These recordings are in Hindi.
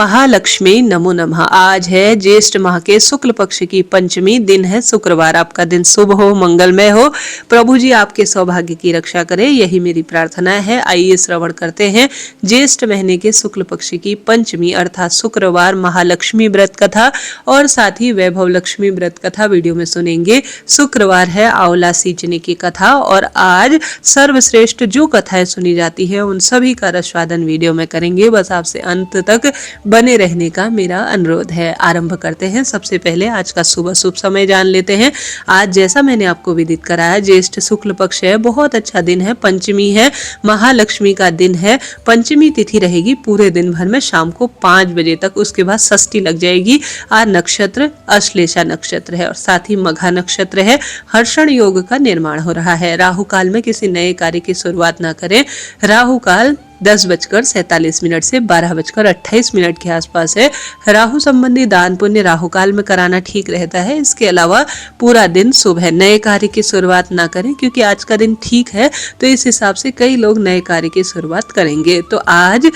महालक्ष्मी नमो नमः। आज है ज्येष्ठ माह के शुक्ल पक्ष की पंचमी, दिन है शुक्रवार। आपका दिन शुभ हो, मंगलमय हो। प्रभु जी आपके सौभाग्य की रक्षा करें, यही मेरी प्रार्थना है। आइए श्रवण करते हैं ज्येष्ठ महीने के शुक्ल पक्ष की पंचमी अर्थात शुक्रवार महालक्ष्मी व्रत कथा और साथ ही वैभव लक्ष्मी व्रत कथा वीडियो में सुनेंगे। शुक्रवार है आंवला सींचने की कथा और आज सर्वश्रेष्ठ जो कथाएं सुनी जाती है उन सभी का रसवादन वीडियो में करेंगे। बस आपसे अंत तक बने रहने का मेरा अनुरोध है। आरंभ करते हैं। सबसे पहले आज का सुबह शुभ समय जान लेते हैं। आज जैसा मैंने आपको विदित कराया ज्येष्ठ शुक्ल पक्ष है, बहुत अच्छा दिन है, पंचमी है, महालक्ष्मी का दिन है। पंचमी तिथि रहेगी पूरे दिन भर में शाम को 5 बजे तक, उसके बाद षष्ठी लग जाएगी। आज नक्षत्र अश्लेषा नक्षत्र है और साथ ही मघा नक्षत्र है। हर्षण योग का निर्माण हो रहा है। राहु काल में किसी नए कार्य की शुरुआत ना करें। राहु काल 10:47 से 12:28 के आसपास है। राहु संबंधी दान पुण्य राहु काल में कराना ठीक रहता है। इसके अलावा पूरा दिन शुभ है। नए कार्य की शुरुआत ना करें क्योंकि आज का दिन ठीक है, तो इस हिसाब से कई लोग नए कार्य की शुरुआत करेंगे। तो आज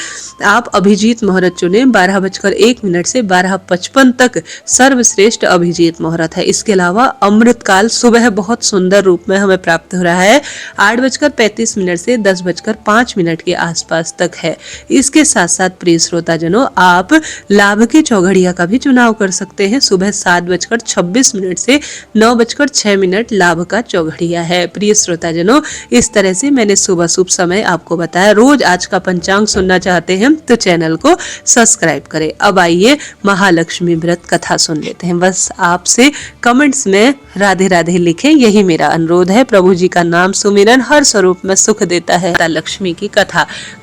आप अभिजीत मुहूर्त चुने। 12:01 से 12:55 तक सर्वश्रेष्ठ अभिजीत मुहूर्त है। इसके अलावा अमृत काल सुबह बहुत सुंदर रूप में हमें प्राप्त हो रहा है। 8:35 से 10:05 के आसपास तक है। इसके साथ साथ प्रिय श्रोताजनों, आप लाभ की चौघड़िया का भी चुनाव कर सकते हैं। सुबह 7:26 से 9:06 लाभ का चौघड़िया है। प्रिय श्रोताजनों, इस तरह से मैंने सुबह शुभ समय आपको बताया। रोज आज का पंचांग सुनना चाहते हैं तो चैनल को सब्सक्राइब करें। अब आइए महालक्ष्मी व्रत कथा सुन लेते हैं। बस आपसे कमेंट्स में राधे राधे लिखें, यही मेरा अनुरोध है। प्रभु जी का नाम सुमिरन हर स्वरूप में सुख देता है। लक्ष्मी की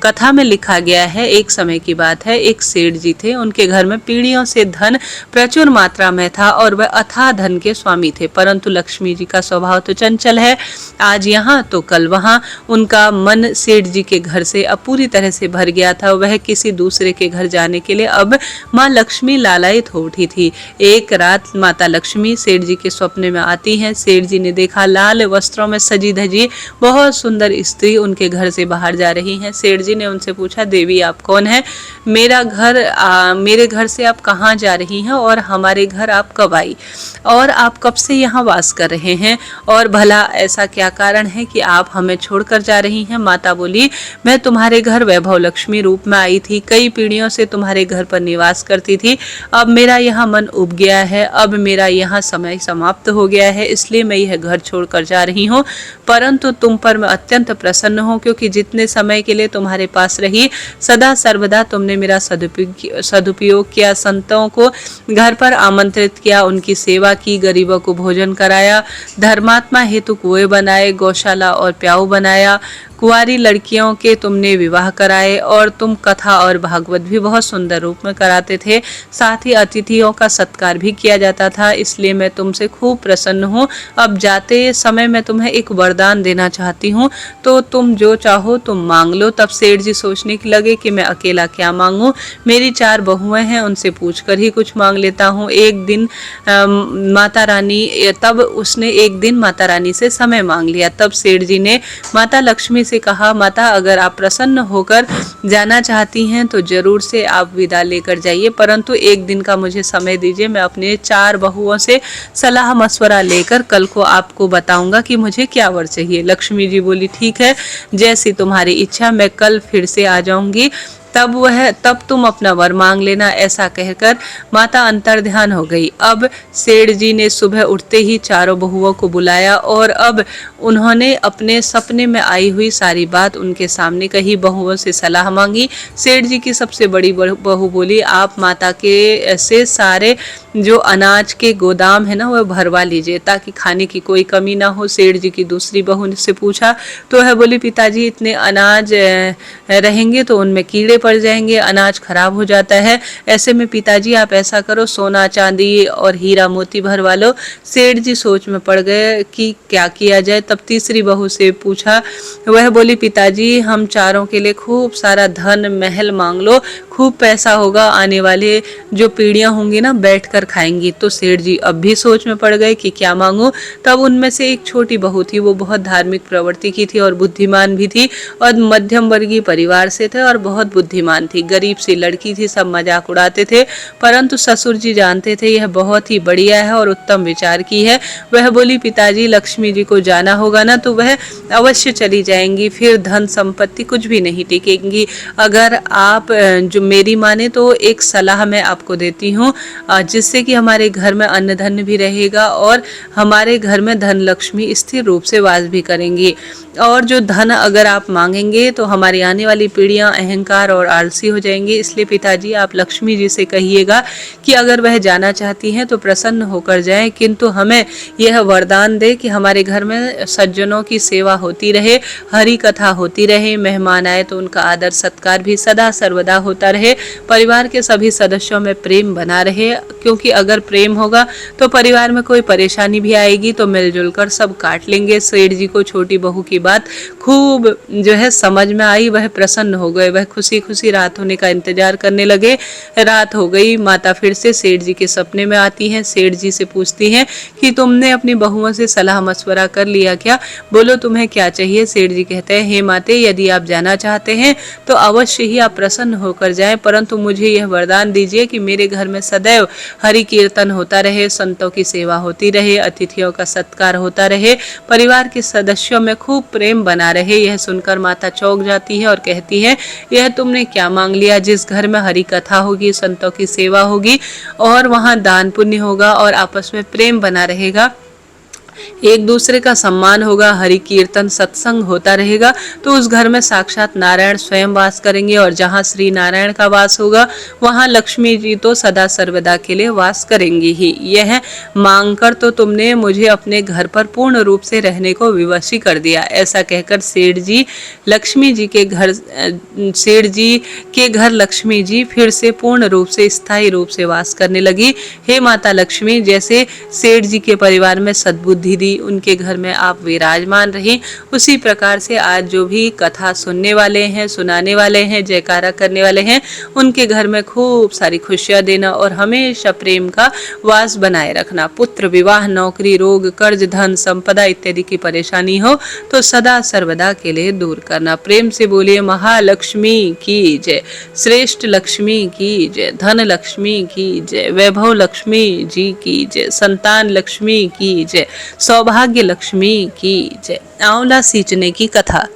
कथा में लिखा गया है, एक समय की बात है, एक सेठ जी थे। उनके घर में पीढ़ियों से धन प्रचुर मात्रा में था और वह अथाह धन के स्वामी थे। परंतु लक्ष्मी जी का स्वभाव तो चंचल है, आज यहाँ तो कल वहाँ। उनका मन सेठ जी के घर से अब पूरी तरह से भर गया था। वह किसी दूसरे के घर जाने के लिए अब माँ लक्ष्मी लालायित हो उठी थी। एक रात माता लक्ष्मी सेठ जी के सपने में आती हैं। सेठ जी ने देखा लाल वस्त्रों में सजी धजी बहुत सुंदर स्त्री उनके घर से बाहर जा रही हैं। सेठ जी ने उनसे पूछा, देवी आप कौन है? मेरे घर से आप कहाँ जा रही हैं और हमारे घर आप कब आई और आप कब से यहाँ वास कर रहे हैं और भला ऐसा क्या कारण है कि आप हमें छोड़कर जा रही हैं? माता बोली, मैं तुम्हारे घर वैभव लक्ष्मी रूप में आई थी, कई पीढ़ियों से तुम्हारे घर पर निवास करती थी। अब मेरा यहाँ मन उब गया है, अब मेरा यहाँ समय समाप्त हो गया है, इसलिए मैं यह घर छोड़कर जा रही हूँ। परंतु तुम पर मैं अत्यंत प्रसन्न हूँ क्योंकि जितने समय के लिए तुम्हारे पास रही सदा सर्वदा तुमने मेरा सदुपयोग किया। संतों को घर पर आमंत्रित किया, उनकी सेवा की, गरीबों को भोजन कराया, धर्मात्मा हेतु कुएं बनाए, गौशाला और प्याऊ बनाया, कुंवारी लड़कियों के तुमने विवाह कराए और तुम कथा और भागवत भी बहुत सुंदर रूप में कराते थे। साथ ही अतिथियों का सत्कार भी किया जाता था, इसलिए मैं तुमसे खूब प्रसन्न हूँ। अब जाते समय मैं तुम्हें एक वरदान देना चाहती हूँ, तो तुम जो चाहो तुम मांग लो। तब सेठ जी सोचने लगे कि मैं अकेला क्या मांगूं, मेरी 4 बहुएं हैं, उनसे पूछकर ही कुछ मांग लेता हूँ। तब उसने एक दिन माता रानी से समय मांग लिया। तब सेठ जी ने माता लक्ष्मी से कहा, माता अगर आप प्रसन्न होकर जाना चाहती हैं तो जरूर से आप विदा लेकर जाइए, परंतु एक दिन का मुझे समय दीजिए। मैं अपने 4 बहुओं से सलाह मशवरा लेकर कल को आपको बताऊंगा कि मुझे क्या वर चाहिए। लक्ष्मी जी बोली, ठीक है, जैसी तुम्हारी इच्छा, मैं कल फिर से आ जाऊंगी, तब तुम अपना वर मांग लेना। ऐसा कहकर माता अंतर्ध्यान हो गई। अब सेठ जी ने सुबह उठते ही 4 बहुओं को बुलाया और अब उन्होंने अपने सपने में आई हुई सारी बात उनके सामने कही। बहुओं से सलाह मांगी। सेठ जी की सबसे बड़ी बहू बोली, आप माता के से सारे जो अनाज के गोदाम है ना वह भरवा लीजिए ताकि खाने की कोई कमी ना हो। सेठ जी की दूसरी बहू से पूछा तो वह बोली, पिताजी इतने अनाज रहेंगे तो उनमें कीड़े पड़ जाएंगे, अनाज खराब हो जाता है। ऐसे में पिताजी आप ऐसा करो, सोना चांदी और हीरा मोती भरवा लो। सेठ जी सोच में पड़ गए कि क्या किया जाए। तब तीसरी बहू से पूछा, वह बोली, पिताजी हम 4 के लिए खूब सारा धन महल मांग लो, खूब पैसा होगा, आने वाले जो पीढ़ियां होंगी ना बैठकर खाएंगी। तो सेठ जी अब भी सोच में पड़ गए कि क्या मांगूं। तब उनमें से एक छोटी बहू थी, वो बहुत धार्मिक प्रवृत्ति की थी और बुद्धिमान भी थी और मध्यम वर्गीय परिवार से थे और बहुत बुद्धिमान थी। गरीब सी लड़की थी, सब मजाक उड़ाते थे, परंतु ससुर जी जानते थे यह बहुत ही बढ़िया है और उत्तम विचार की है। वह बोली, पिताजी लक्ष्मी जी को जाना होगा ना तो वह अवश्य चली जाएंगी, फिर धन संपत्ति कुछ भी नहीं टिकेंगी। अगर आप जो मेरी माने तो एक सलाह मैं आपको देती हूँ, जिससे कि हमारे घर में अन्न धन भी रहेगा और हमारे घर में धन लक्ष्मी स्थिर रूप से वास भी करेंगी। और जो धन अगर आप मांगेंगे तो हमारी आने वाली पीढ़ियां अहंकार और आलसी हो जाएंगी। इसलिए पिताजी आप लक्ष्मी जी से कहिएगा कि अगर वह जाना चाहती हैं तो प्रसन्न होकर जाएं, किंतु हमें यह वरदान दे कि हमारे घर में सज्जनों की सेवा होती रहे, हरि कथा होती रहे, मेहमान आए तो उनका आदर सत्कार भी सदा सर्वदा होता रहे, परिवार के सभी सदस्यों में प्रेम बना रहे। क्योंकि अगर प्रेम होगा तो परिवार में कोई परेशानी भी आएगी तो मिलजुल कर सब काट लेंगे। सेठ जी को छोटी बहू की बात खूब जो है समझ में आई, वह प्रसन्न हो गए, वह खुशी खुशी रात होने का इंतजार करने लगे। रात हो गई, माता फिर से सेठ जी के सपने में आती हैं। सेठ जी से पूछती हैं कि तुमने अपनी बहुओं से सलाह मशवरा कर लिया क्या, बोलो तुम्हें क्या चाहिए। सेठ जी कहते हैं, हे माते, यदि आप जाना चाहते हैं तो अवश्य ही आप प्रसन्न होकर जाएं, परंतु मुझे यह वरदान दीजिए कि मेरे घर में सदैव हरि कीर्तन होता रहे, संतों की सेवा होती रहे, अतिथियों का सत्कार होता रहे, परिवार के सदस्यों में खूब प्रेम बना रहे। यह सुनकर माता चौंक जाती है और कहती है, यह तुमने क्या मांग लिया। जिस घर में हरि कथा होगी, संतों की सेवा होगी और वहां दान पुण्य होगा और आपस में प्रेम बना रहेगा, एक दूसरे का सम्मान होगा, हरि कीर्तन सत्संग होता रहेगा, तो उस घर में साक्षात नारायण स्वयं वास करेंगे और जहाँ श्री नारायण का वास होगा वहाँ लक्ष्मी जी तो सदा सर्वदा के लिए वास करेंगी ही। यह मांगकर तो तुमने मुझे अपने घर पर पूर्ण रूप से रहने को विवश कर दिया। ऐसा कहकर सेठ जी के घर लक्ष्मी जी फिर से पूर्ण रूप से स्थायी रूप से वास करने लगी। हे माता लक्ष्मी, जैसे सेठ जी के परिवार में सद्बुद्धि दी, उनके घर में आप विराजमान रही, उसी प्रकार से आज जो भी कथा सुनने वाले हैं, सुनाने वाले हैं, जयकारा करने वाले हैं, उनके घर में खूब सारी खुशियां देना और हमेशा प्रेम का वास बनाए रखना। पुत्र, विवाह, नौकरी, रोग, कर्ज, धन, संपदा इत्यादि की परेशानी हो तो सदा सर्वदा के लिए दूर करना। प्रेम से बोलिए, महालक्ष्मी की जय, श्रेष्ठ लक्ष्मी की जय, धन लक्ष्मी की जय, वैभव लक्ष्मी जी की जय, संतान लक्ष्मी की जय, सौभाग्य लक्ष्मी की जय। आंवला सींचने की कथा।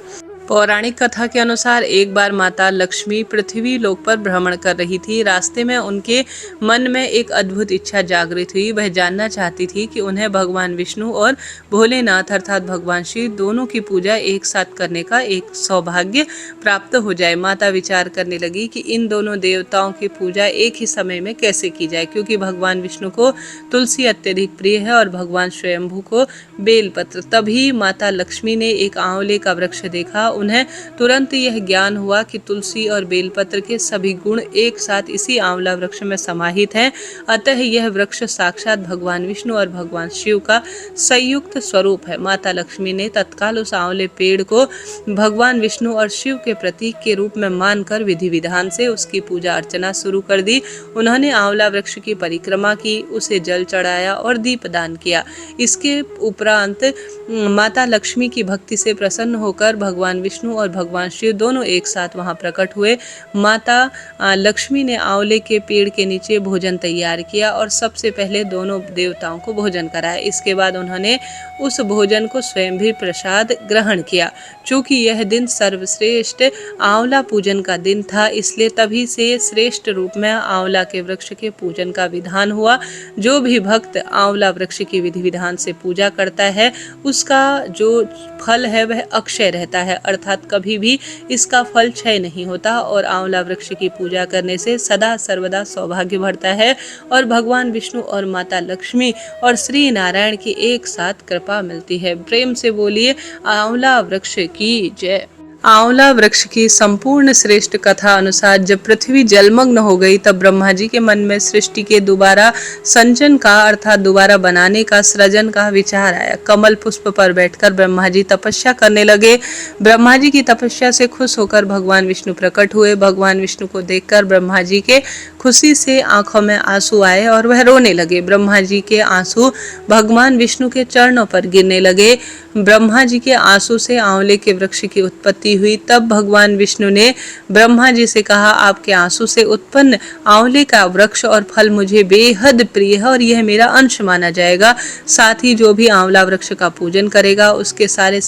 पौराणिक कथा के अनुसार एक बार माता लक्ष्मी पृथ्वी लोक पर भ्रमण कर रही थी। रास्ते में उनके मन में एक अद्भुत इच्छा जागृत हुई। वह जानना चाहती थी कि उन्हें भगवान विष्णु और भोलेनाथ अर्थात भगवान शिव दोनों की पूजा एक साथ करने का एक सौभाग्य प्राप्त हो जाए। माता विचार करने लगी कि इन दोनों देवताओं की पूजा एक ही समय में कैसे की जाए, क्योंकि भगवान विष्णु को तुलसी अत्यधिक प्रिय है और भगवान स्वयंभू को बेलपत्र। तभी माता लक्ष्मी ने एक आंवले का वृक्ष देखा। उन्हें तुरंत यह ज्ञान हुआ कि तुलसी और बेलपत्र के सभी गुण एक साथ इसी आंवला वृक्ष में समाहित हैं, अतः यह वृक्ष साक्षात भगवान विष्णु और भगवान शिव का संयुक्त स्वरूप है। माता लक्ष्मी ने तत्काल उस आंवले पेड़ को भगवान विष्णु और शिव के प्रतीक के रूप में मानकर विधि विधान से उसकी पूजा अर्चना शुरू कर दी। उन्होंने आंवला वृक्ष की परिक्रमा की, उसे जल चढ़ाया और दीपदान किया। इसके उपरांत माता लक्ष्मी की भक्ति से प्रसन्न होकर भगवान विष्णु और भगवान शिव दोनों एक साथ वहां प्रकट हुए। माता लक्ष्मी ने आंवले के पेड़ के नीचे भोजन तैयार किया और सबसे पहले दोनों देवताओं को भोजन कराया। इसके बाद उन्होंने उस भोजन को स्वयं भी प्रसाद ग्रहण किया। चूंकि यह दिन सर्वश्रेष्ठ आंवला पूजन का दिन था, इसलिए तभी से श्रेष्ठ रूप में आंवला के वृक्ष के पूजन का विधान हुआ। जो भी भक्त आंवला वृक्ष की विधि विधान से पूजा करता है उसका जो फल है वह अक्षय रहता है, अर्थात कभी भी इसका फल क्षय नहीं होता और आंवला वृक्ष की पूजा करने से सदा सर्वदा सौभाग्य बढ़ता है और भगवान विष्णु और माता लक्ष्मी और श्री नारायण की एक साथ कृपा मिलती है। प्रेम से बोलिए, आंवला वृक्ष की जय। आंवला वृक्ष की संपूर्ण श्रेष्ठ कथा अनुसार जब पृथ्वी जलमग्न हो गई तब ब्रह्मा जी के मन में सृष्टि के दोबारा संचन का अर्थात दोबारा बनाने का सृजन का विचार आया। कमल पुष्प पर बैठकर ब्रह्मा जी तपस्या करने लगे। ब्रह्मा जी की तपस्या से खुश होकर भगवान विष्णु प्रकट हुए। भगवान विष्णु को देखकर ब्रह्मा जी के खुशी से आंखों में आंसू आए और वह रोने लगे। ब्रह्मा जी के आंसू भगवान विष्णु के चरणों पर गिरने लगे। ब्रह्मा जी के आंसू से आंवले के वृक्ष की उत्पत्ति हुई। तब भगवान विष्णु ने ब्रह्मा जी से कहा, आपके आंसू से उत्पन्न आंवले का वृक्ष और फल मुझे बेहद प्रिय है और यह मेरा अंश माना जाएगा। साथ ही जो भी आंवला वृक्ष का पूजन करेगा उसके सारे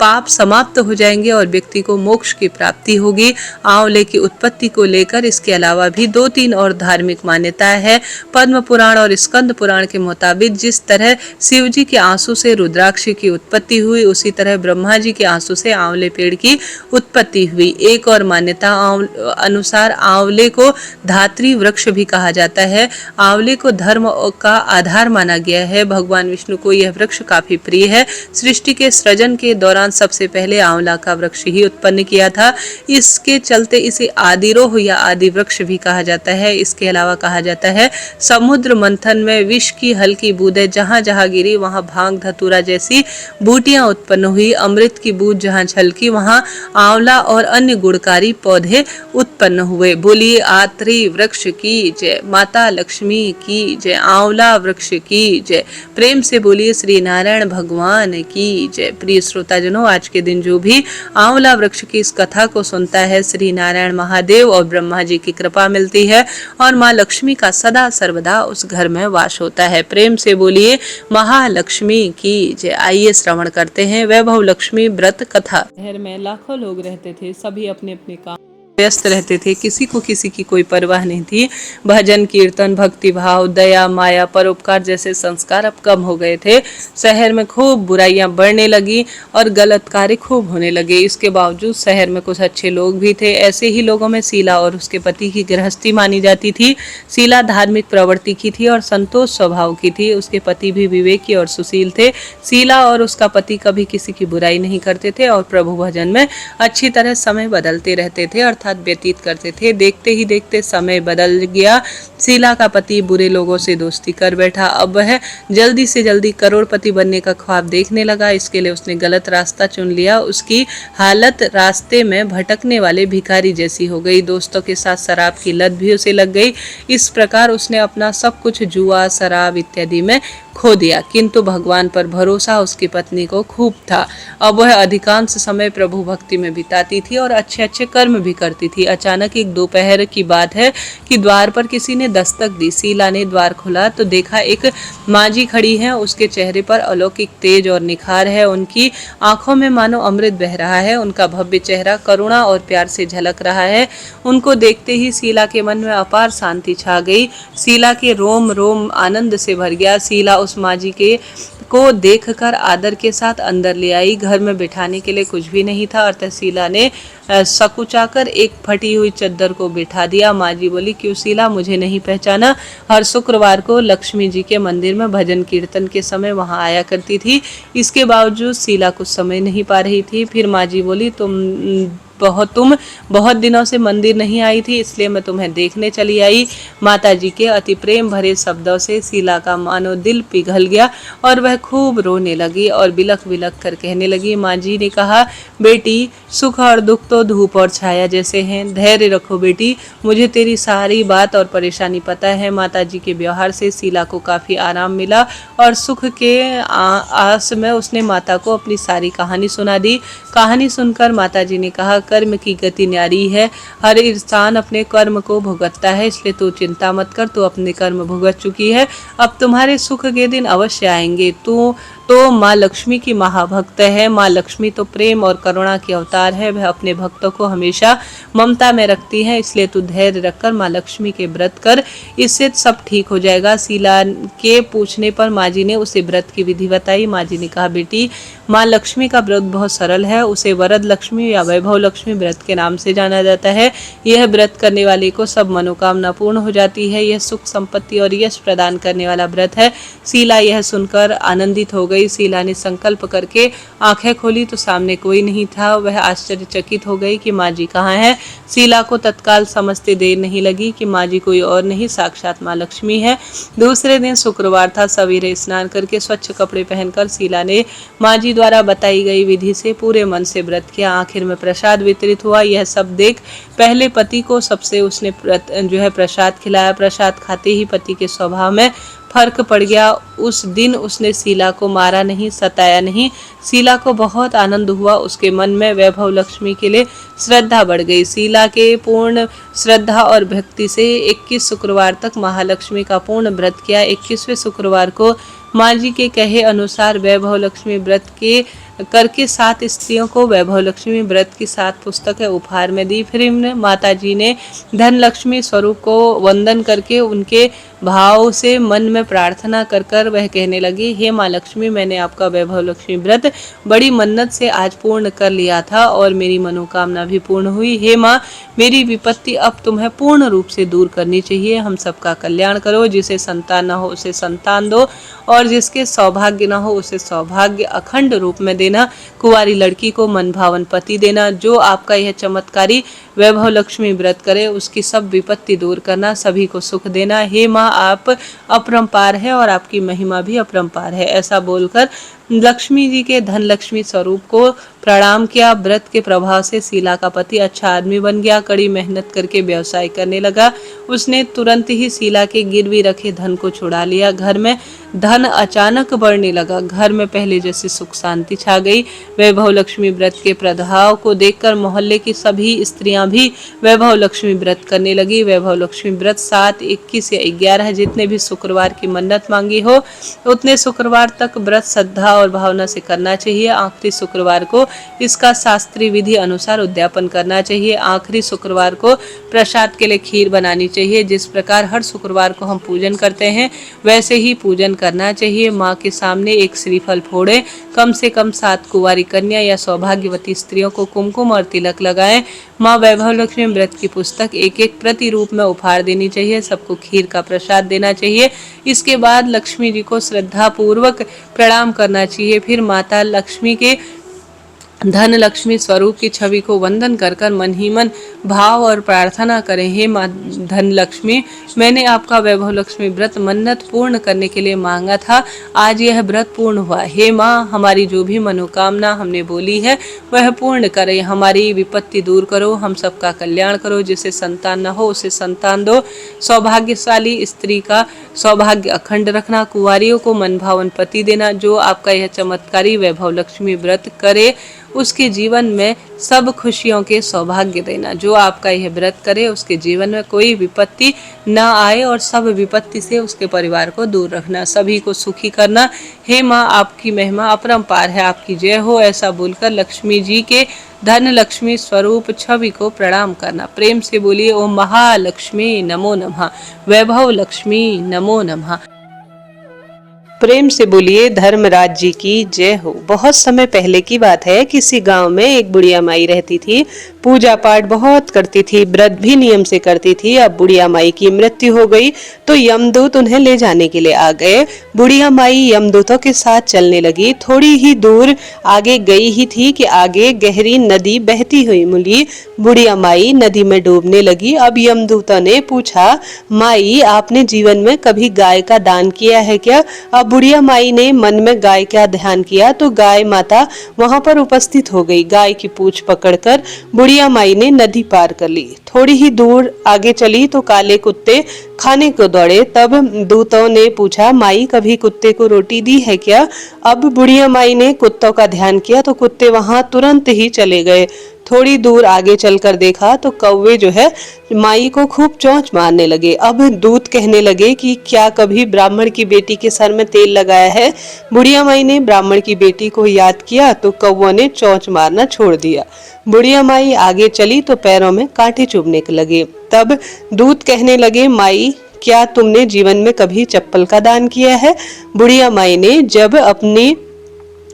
पाप समाप्त हो जाएंगे और व्यक्ति को मोक्ष की प्राप्ति होगी। आंवले की उत्पत्ति को लेकर इसके अलावा भी 2-3 और धार्मिक मान्यताएं है। पद्म पुराण और स्कंद पुराण के मुताबिक जिस तरह शिव जी के आंसू से रुद्राक्ष की उत्पत्ति हुई, उसी तरह ब्रह्मा जी के आंसू से आंवले पेड़ की उत्पत्ति हुई। एक और मान्यता अनुसार आंवले को धात्री वृक्ष भी कहा जाता है। आंवले को धर्म का आधार माना गया है। भगवान विष्णु को यह वृक्ष काफी प्रिय है। सृष्टि के सृजन के दौरान सबसे पहले आंवला का वृक्ष ही उत्पन्न किया था। इसके चलते इसे आदिरोह या आदि वृक्ष भी कहा जाता है। इसके अलावा कहा जाता है समुद्र मंथन में विष की हल्की बूंदें जहां जहां गिरी वहां भांग धतूरा जैसी बूटियां उत्पन्न हुई। अमृत की बूंद जहां छलकी वहां आंवला और अन्य गुणकारी पौधे उत्पन्न हुए। बोलिए आत्री वृक्ष की जय, माता लक्ष्मी की जय, आंवला वृक्ष की जय। प्रेम से बोलिए श्री नारायण भगवान की जय। प्रिय श्रोताजनों, आज के दिन जो भी आंवला वृक्ष की इस कथा को सुनता है, श्री नारायण महादेव और ब्रह्मा जी की कृपा मिलती है और माँ लक्ष्मी का सदा सर्वदा उस घर में वास होता है। प्रेम से बोलिए महालक्ष्मी की जय। आइए श्रवण करते हैं वैभव लक्ष्मी व्रत कथा। शहर में लाखों लोग रहते थे, सभी अपने अपने काम व्यस्त रहते थे। किसी को किसी की कोई परवाह नहीं थी। भजन कीर्तन, भक्ति भाव, दया, माया, परोपकार जैसे संस्कार अब कम हो गए थे। शहर में खूब बुराइयां बढ़ने लगी और गलत कार्य खूब होने लगे। इसके बावजूद शहर में कुछ अच्छे लोग भी थे। ऐसे ही लोगों में शीला और उसके पति की गृहस्थी मानी जाती थी। शीला धार्मिक प्रवृत्ति की थी और संतोष स्वभाव की थी। उसके पति भी विवेकी और सुशील थे। शीला और उसका पति कभी किसी की बुराई नहीं करते थे और प्रभु भजन में अच्छी तरह समय बदलते रहते थे अर्थात व्यतीत करते थे। देखते ही देखते समय बदल गया। शीला का पति बुरे लोगों से दोस्ती कर बैठा। अब वह जल्दी से जल्दी करोड़पति बनने का ख्वाब देखने लगा। इसके लिए उसने गलत रास्ता चुन लिया। उसकी हालत रास्ते में भटकने वाले भिखारी जैसी हो गई। दोस्तों के साथ शराब की लत भी उसे लग गई। इस प्रकार उसने अपना सब कुछ जुआ, शराब इत्यादि में खो दिया। किंतु भगवान पर भरोसा उसकी पत्नी को खूब था। अब वह अधिकांश समय प्रभु भक्ति में बिताती थी और अच्छे अच्छे कर्म भी करती थी। अचानक एक दोपहर की बात है कि द्वार पर किसी ने दस्तक दी। शीला ने द्वार खोला तो देखा एक मांझी खड़ी है। उसके चेहरे पर अलौकिक तेज और निखार है। उनकी आंखों में मानो अमृत बह रहा है। उनका भव्य चेहरा करुणा और प्यार से झलक रहा है। उनको देखते ही शीला के मन में अपार शांति छा गई। शीला के रोम रोम आनंद से भर गया। शीला उस मांझी को देखकर आदर के साथ अंदर ले आई। घर में बिठाने के लिए कुछ भी नहीं था। अतः शीला ने सकुचाकर एक फटी हुई चद्दर को बिठा दिया। मांझी बोली, क्यों शीला, मुझे नहीं पहचाना? हर शुक्रवार को लक्ष्मी जी के मंदिर में भजन कीर्तन के समय वहां आया करती थी। इसके बावजूद शीला कुछ समय नहीं पा रही थी। फिर मांझी बोली, तुम बहुत दिनों से मंदिर नहीं आई थी, इसलिए मैं तुम्हें देखने चली आई। माताजी के अति प्रेम भरे शब्दों से शीला का मानो दिल पिघल गया और वह खूब रोने लगी और बिलख बिलख कर कहने लगी। मांझी ने कहा, बेटी, सुख और दुख तो धूप और छाया जैसे हैं। धैर्य रखो बेटी, मुझे तेरी सारी बात और परेशानी पता है। माताजी के व्यवहार से शीला को काफी आराम मिला और सुख के आस में उसने माता को अपनी सारी कहानी सुना दी। कहानी सुनकर माताजी ने कहा, कर्म की गति न्यारी है। हर इंसान अपने कर्म को भुगतता है, इसलिए तू चिंता मत कर। तू अपने कर्म भुगत चुकी है। अब तुम्हारे सुख के दिन अवश्य आएंगे। तू तो माँ लक्ष्मी की महाभक्त है। माँ लक्ष्मी तो प्रेम और करुणा की अवतार है। वह अपने भक्तों को हमेशा ममता में रखती है। इसलिए तू धैर्य रखकर माँ लक्ष्मी के व्रत कर, इससे सब ठीक हो जाएगा। शीला के पूछने पर माँ जी ने उसे व्रत की विधि बताई। माँ जी ने कहा, बेटी, माँ लक्ष्मी का व्रत बहुत सरल है, उसे वरद लक्ष्मी या वैभव लक्ष्मी व्रत के नाम से जाना जाता है। यह व्रत करने वाले को सब मनोकामना पूर्ण हो जाती है। यह सुख संपत्ति और यश प्रदान करने वाला व्रत है। शीला यह सुनकर आनंदित हो गई। शीला ने संकल्प करके आंखें खोली तो सामने कोई नहीं था। वह आश्चर्यचकित हो गई कि माँ जी कहाँ है। शीला को तत्काल समझते देर नहीं लगी कि माँ जी कोई और नहीं, साक्षात माँ लक्ष्मी है। दूसरे दिन शुक्रवार था। सवेरे स्नान करके स्वच्छ कपड़े पहनकर शीला ने माँ जी द्वारा बताई गई विधि से पूरे मन से व्रत किया। आखिर में प्रसाद वितरित हुआ। यह सब देख पहले पति को सबसे उसने प्रसाद खिलाया। प्रसाद खाते ही पति के स्वभाव में फर्क पड़ गया। उस दिन उसने शीला को मारा नहीं, सताया नहीं। शीला को बहुत आनंद हुआ। उसके मन में वैभव लक्ष्मी के लिए श्रद्धा बढ़ गई। शीला के पूर्ण श्रद्धा और भक्ति से 21 शुक्रवार तक महालक्ष्मी का पूर्ण व्रत किया। 21वें शुक्रवार को माँ जी के कहे अनुसार वैभव लक्ष्मी व्रत के करके 7 स्त्रियों को वैभव लक्ष्मी व्रत की 7 पुस्तकें उपहार में दी। फिर माता जी ने धन लक्ष्मी स्वरूप को वंदन करके उनके भाव से मन में प्रार्थना कर कर वह कहने लगी, हे माँ लक्ष्मी, मैंने आपका वैभव लक्ष्मी व्रत बड़ी मन्नत से आज पूर्ण कर लिया था और मेरी मनोकामना भी पूर्ण हुई। हे माँ, मेरी विपत्ति अब तुम्हें पूर्ण रूप से दूर करनी चाहिए। हम सबका कल्याण करो। जिसे संतान न हो उसे संतान दो और जिसके सौभाग्य न हो उसे सौभाग्य अखंड रूप में देना। कुंवारी लड़की को मन भावन पति देना। जो आपका यह चमत्कारी वैभव लक्ष्मी व्रत करे उसकी सब विपत्ति दूर करना, सभी को सुख देना। हे माँ, आप अपरंपार है और आपकी महिमा भी अपरंपार है। ऐसा बोलकर लक्ष्मी जी के धन लक्ष्मी स्वरूप को प्रणाम किया। व्रत के प्रभाव से शीला का पति अच्छा आदमी बन गया। कड़ी मेहनत करके व्यवसाय करने लगा। उसने तुरंत ही शीला के गिरवी रखे धन को छुड़ा लिया। घर में धन अचानक बढ़ने लगा। घर में पहले जैसी सुख शांति छा गई। वैभव लक्ष्मी व्रत के प्रभाव को देखकर मोहल्ले की सभी स्त्रियां भी वैभव लक्ष्मी व्रत करने लगी। वैभव लक्ष्मी व्रत 7, 21 या 11 जितने भी शुक्रवार की मन्नत मांगी हो उतने शुक्रवार तक व्रत श्रद्धा और भावना से करना चाहिए। आखिरी शुक्रवार को इसका शास्त्रीय विधि अनुसार उद्यापन करना चाहिए। आखिरी शुक्रवार को प्रसाद के लिए खीर बनानी चाहिए। जिस प्रकार हर शुक्रवार को हम पूजन करते हैं वैसे ही पूजन करना चाहिए। माँ के सामने एक श्रीफल फोड़े। कम से कम 7 कुंवारी कन्या या सौभाग्यवती स्त्रियों को कुमकुम और तिलक लगाएं। माँ वैभव लक्ष्मी व्रत की पुस्तक एक प्रति रूप में उपहार देनी चाहिए। सबको खीर का प्रसाद देना चाहिए। इसके बाद लक्ष्मी जी को श्रद्धा पूर्वक प्रणाम करना चाहिए। फिर माता लक्ष्मी के धन लक्ष्मी स्वरूप की छवि को वंदन कर कर मन ही मन भाव और प्रार्थना करें, हे माँ धन लक्ष्मी, मैंने आपका वैभव लक्ष्मी व्रत मन्नत पूर्ण करने के लिए मांगा था। आज यह व्रत पूर्ण हुआ। हे माँ, हमारी जो भी मनोकामना हमने बोली है वह पूर्ण करें। हमारी विपत्ति दूर करो। हम सबका कल्याण करो। जिसे संतान न हो उसे संतान दो। सौभाग्यशाली स्त्री का सौभाग्य अखंड रखना। कुंवारियों को मन भावन पति देना। जो आपका यह चमत्कारी वैभव लक्ष्मी व्रत करे उसके जीवन में सब खुशियों के सौभाग्य देना। जो आपका यह व्रत करे उसके जीवन में कोई विपत्ति न आए और सब विपत्ति से उसके परिवार को दूर रखना, सभी को सुखी करना। हे माँ, आपकी महिमा अपरंपार है, आपकी जय हो। ऐसा बोलकर लक्ष्मी जी के धन लक्ष्मी स्वरूप छवि को प्रणाम करना। प्रेम से बोलिए, ओम महालक्ष्मी नमो नमः, वैभव लक्ष्मी नमो नमः। प्रेम से बोलिए, धर्मराज जी की जय हो। बहुत समय पहले की बात है। किसी गांव में एक बुढ़िया माई रहती थी। पूजा पाठ बहुत करती थी, व्रत भी नियम से करती थी। अब बुढ़िया माई की मृत्यु हो गई तो यमदूत उन्हें ले जाने के लिए आ गए। बुढ़िया माई यमदूतों के साथ चलने लगी। थोड़ी ही दूर आगे गई ही थी कि आगे गहरी नदी बहती हुई मिली। बुढ़िया माई नदी में डूबने लगी। अब यमदूतों ने पूछा, माई, आपने जीवन में कभी गाय का दान किया है क्या? अब बुढ़िया माई ने मन में गाय का ध्यान किया तो गाय माता वहां पर उपस्थित हो गई। गाय की पूंछ पकड़कर बुढ़िया माई ने नदी पार कर ली। थोड़ी ही दूर आगे चली तो काले कुत्ते खाने को दौड़े। तब दूतों ने पूछा, माई, कभी कुत्ते को रोटी दी है क्या? अब बुढ़िया माई ने कुत्तों का ध्यान किया तो कुत्ते वहां तुरंत ही चले गए। थोड़ी दूर आगे चलकर देखा तो कौवे जो है माई को खूब चोंच मारने लगे। अब दूत कहने लगे कि क्या कभी ब्राह्मण की बेटी के सर में तेल लगाया है? बुढ़िया माई ने ब्राह्मण की बेटी को याद किया तो कौवों ने चोंच मारना छोड़ दिया। बुढ़िया माई आगे चली तो पैरों में कांटे चुभने लगे। तब दूत कहने लगे, माई, क्या तुमने जीवन में कभी चप्पल का दान किया है? बुढ़िया माई ने जब अपनी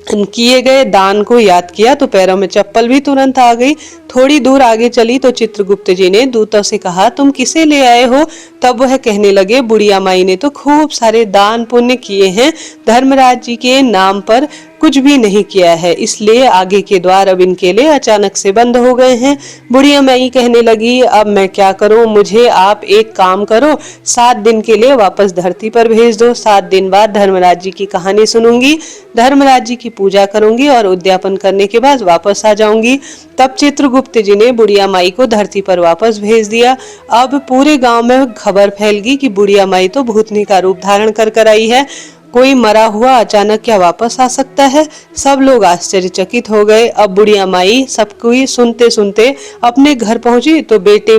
किए गए दान को याद किया तो पैरों में चप्पल भी तुरंत आ गई। थोड़ी दूर आगे चली तो चित्रगुप्त जी ने दूतों से कहा, तुम किसे ले आए हो? तब वह कहने लगे, बुढ़िया माई ने तो खूब सारे दान पुण्य किए हैं, धर्मराज जी के नाम पर कुछ भी नहीं किया है, इसलिए आगे के द्वार अब इनके लिए अचानक से बंद हो गए हैं। बुढ़िया माई कहने लगी, अब मैं क्या करूं? मुझे आप एक काम करो, 7 दिन के लिए वापस धरती पर भेज दो। 7 दिन बाद धर्मराज जी की कहानी सुनूंगी, धर्मराज जी की पूजा करूंगी और उद्यापन करने के बाद वापस आ जाऊंगी। तब चित्रगुप्त जी ने बुढ़िया माई को धरती पर वापस भेज दिया। अब पूरे गांव में खबर फैल गई कि बुढ़िया माई तो भूतनी का रूप धारण कर आई है। कोई मरा हुआ अचानक क्या वापस आ सकता है? सब लोग आश्चर्यचकित हो गए। अब बुढ़िया माई सबको सुनते सुनते अपने घर पहुंची तो बेटे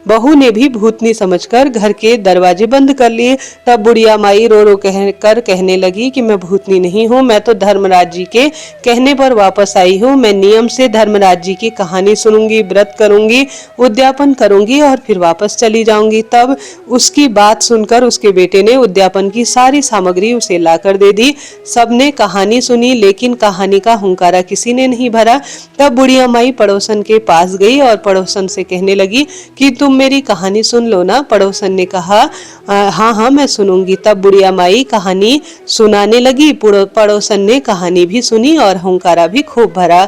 बहू ने भी भूतनी समझकर घर के दरवाजे बंद कर लिए। तब बुढ़िया माई रो रो कहने लगी कि मैं भूतनी नहीं हूँ, मैं तो धर्मराज जी के कहने पर वापस आई हूँ। मैं नियम से धर्मराज जी की कहानी सुनूंगी, व्रत करूंगी, उद्यापन करूंगी और फिर वापस चली जाऊंगी। तब उसकी बात सुनकर उसके बेटे ने उद्यापन की सारी सामग्री उसे लाकर दे दी। सबने कहानी सुनी लेकिन कहानी का हुंकारा किसी ने नहीं भरा। तब बुढ़िया माई पड़ोसन के पास गई और पड़ोसन से कहने लगी कि तुम मेरी कहानी सुन लो ना। पड़ोसन ने कहा, हाँ हाँ मैं सुनूंगी। तब बुढ़िया माई कहानी सुनाने लगी। पड़ोसन ने कहानी भी सुनी और हुंकारा भी खूब भरा।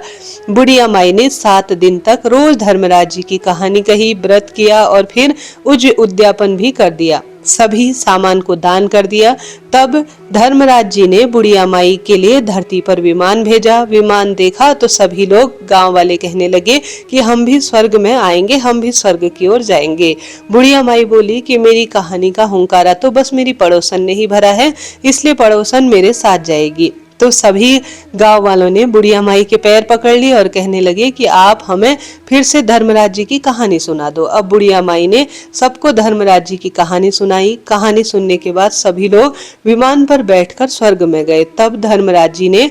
बुढ़िया माई ने 7 दिन तक रोज धर्मराज जी की कहानी कही, व्रत किया और फिर उद्यापन भी कर दिया, सभी सामान को दान कर दिया। तब धर्मराज जी ने बुढ़िया माई के लिए धरती पर विमान भेजा। विमान देखा तो सभी लोग गांव वाले कहने लगे कि हम भी स्वर्ग में आएंगे, हम भी स्वर्ग की ओर जाएंगे। बुढ़िया माई बोली कि मेरी कहानी का हुंकारा तो बस मेरी पड़ोसन ने ही भरा है, इसलिए पड़ोसन मेरे साथ जाएगी। तो सभी गांव वालों ने बुढ़िया माई के पैर पकड़ लिए और कहने लगे कि आप हमें फिर से धर्मराज जी की कहानी सुना दो। अब बुढ़िया माई ने सबको धर्मराज जी की कहानी सुनाई। कहानी सुनने के बाद सभी लोग विमान पर बैठकर स्वर्ग में गए। तब धर्मराज जी ने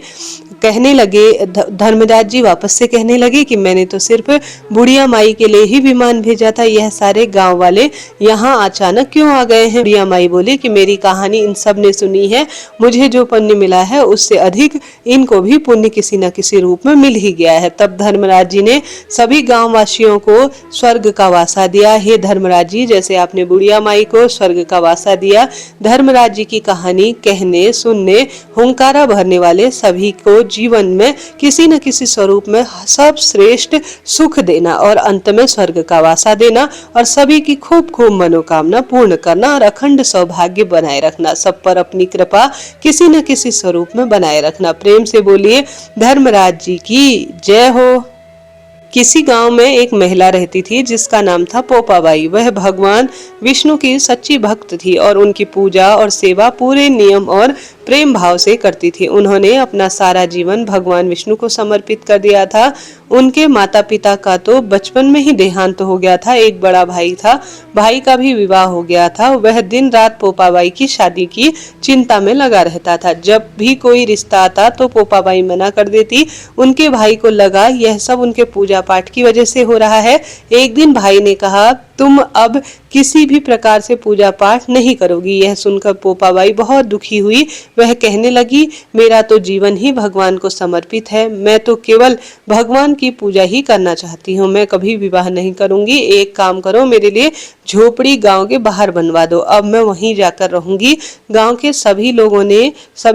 कहने लगे, धर्मराज जी वापस से कहने लगे कि मैंने तो सिर्फ बुढ़िया माई के लिए ही विमान भेजा था, यह सारे गांव वाले यहाँ अचानक क्यों आ गए हैं? बुढ़िया माई बोली कि मेरी कहानी इन सब ने सुनी है, मुझे जो पुण्य मिला है उससे अधिक इनको भी पुण्य किसी न किसी रूप में मिल ही गया है। तब धर्मराज जी ने सभी गांव वासियों को स्वर्ग का वासा दिया। हे धर्मराज जी, जैसे आपने बुढ़िया माई को स्वर्ग का वासा दिया, धर्मराज जी की कहानी कहने सुनने हुंकारा भरने वाले सभी को जीवन में किसी न किसी स्वरूप में सब श्रेष्ठ सुख देना और अंत में स्वर्ग का वासा देना और सभी की खूब खूब मनोकामना पूर्ण करना और अखंड सौभाग्य बनाए रखना, सब पर अपनी कृपा किसी न किसी स्वरूप में बनाए रखना। प्रेम से बोलिए धर्मराज जी की जय हो। किसी गांव में एक महिला रहती थी जिसका नाम था पोपाबाई। वह भगवान विष्णु की सच्ची भक्त थी और उनकी पूजा और सेवा पूरे नियम और प्रेम भाव से करती थी। उन्होंने अपना सारा जीवन भगवान विष्णु को समर्पित कर दिया था। उनके माता पिता का तो बचपन में ही देहांत हो गया था। एक बड़ा भाई था, भाई का भी विवाह हो गया था। वह दिन रात पोपाबाई की शादी की चिंता में लगा रहता था। जब भी कोई रिश्ता आता तो पोपाबाई मना कर देती। उनके भाई को लगा यह सब उनके पूजा पाठ की वजह से हो रहा है। एक दिन भाई ने कहा, तुम अब किसी भी प्रकार से पूजा पाठ नहीं करोगी। यह सुनकर पोपाबाई बहुत दुखी हुई। वह कहने लगी, मेरा तो जीवन ही भगवान को समर्पित है, मैं तो केवल भगवान की पूजा ही करना चाहती हूँ, मैं कभी विवाह नहीं करूंगी। एक काम करो, मेरे लिए झोपड़ी गांव के बाहर बनवा दो, अब मैं वहीं जाकर रहूंगी। गांव के सभी